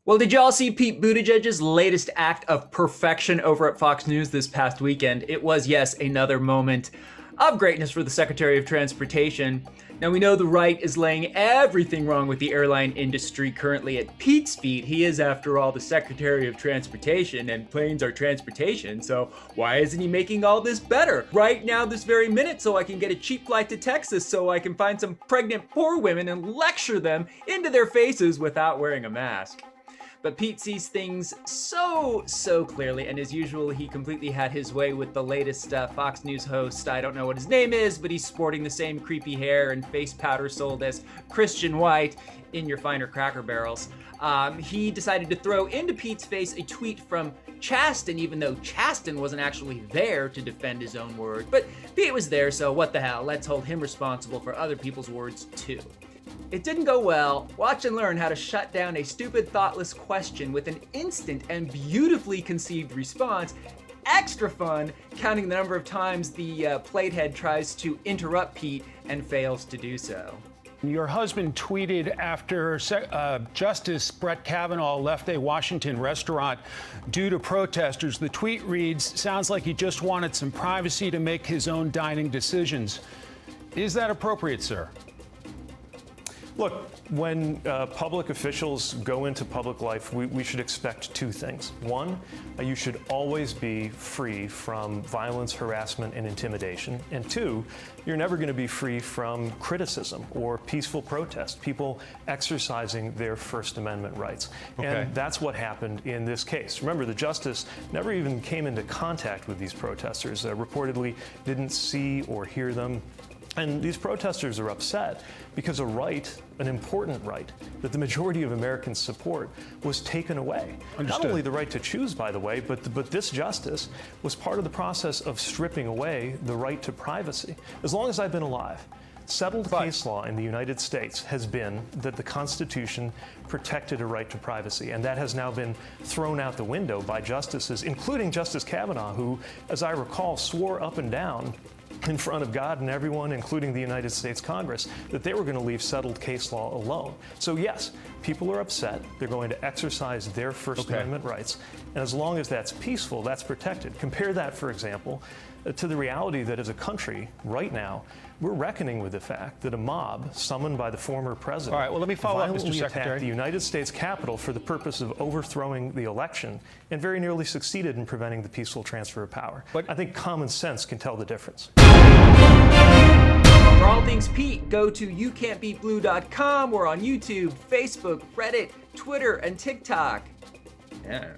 Well, did y'all see Pete Buttigieg's latest act of perfection over at Fox News this past weekend? It was, yes, another moment of greatness for the Secretary of Transportation. Now, we know the right is laying everything wrong with the airline industry currently at Pete's feet. He is, after all, the Secretary of Transportation, and planes are transportation, so why isn't he making all this better right now, this very minute, so I can get a cheap flight to Texas, so I can find some pregnant poor women and lecture them into their faces without wearing a mask? But Pete sees things so clearly, and as usual, he completely had his way with the latest Fox News host. I don't know what his name is, but he's sporting the same creepy hair and face powder sold as Christian White in your finer Cracker Barrels. He decided to throw into Pete's face a tweet from Chasten, even though Chasten wasn't actually there to defend his own word. But Pete was there, so what the hell, let's hold him responsible for other people's words too. It didn't go well. Watch and learn how to shut down a stupid, thoughtless question with an instant and beautifully conceived response. Extra fun, counting the number of times the plate head tries to interrupt Pete and fails to do so. Your husband tweeted after Justice Brett Kavanaugh left a Washington restaurant due to protesters. The tweet reads, "Sounds like he just wanted some privacy to make his own dining decisions." Is that appropriate, sir? Look, when public officials go into public life, we should expect two things. One, you should always be free from violence, harassment, and intimidation. And two, you're never going to be free from criticism or peaceful protest, people exercising their First Amendment rights. Okay. And that's what happened in this case. Remember, the justice never even came into contact with these protesters, reportedly didn't see or hear them. And these protesters are upset because a right, an important right, that the majority of Americans support was taken away. Understood. Not only the right to choose, by the way, but this justice was part of the process of stripping away the right to privacy. As long as I've been alive, settled case law in the United States has been that the Constitution protected a right to privacy, and that has now been thrown out the window by justices, including Justice Kavanaugh, who, as I recall, swore up and down in front of God and everyone, including the United States Congress, that they were going to leave settled case law alone. So yes, people are upset. They're going to exercise their First Amendment rights. And as long as that's peaceful, that's protected. Compare that, for example, to the reality that as a country, right now, we're reckoning with the fact that a mob summoned by the former president All right, well, let me follow up, Mr. violently Secretary. attacked the United States Capitol for the purpose of overthrowing the election and very nearly succeeded in preventing the peaceful transfer of power. But I think common sense can tell the difference. For all things Pete, go to YouCantBeatBlue.com. We're on YouTube, Facebook, Reddit, Twitter, and TikTok. Yeah.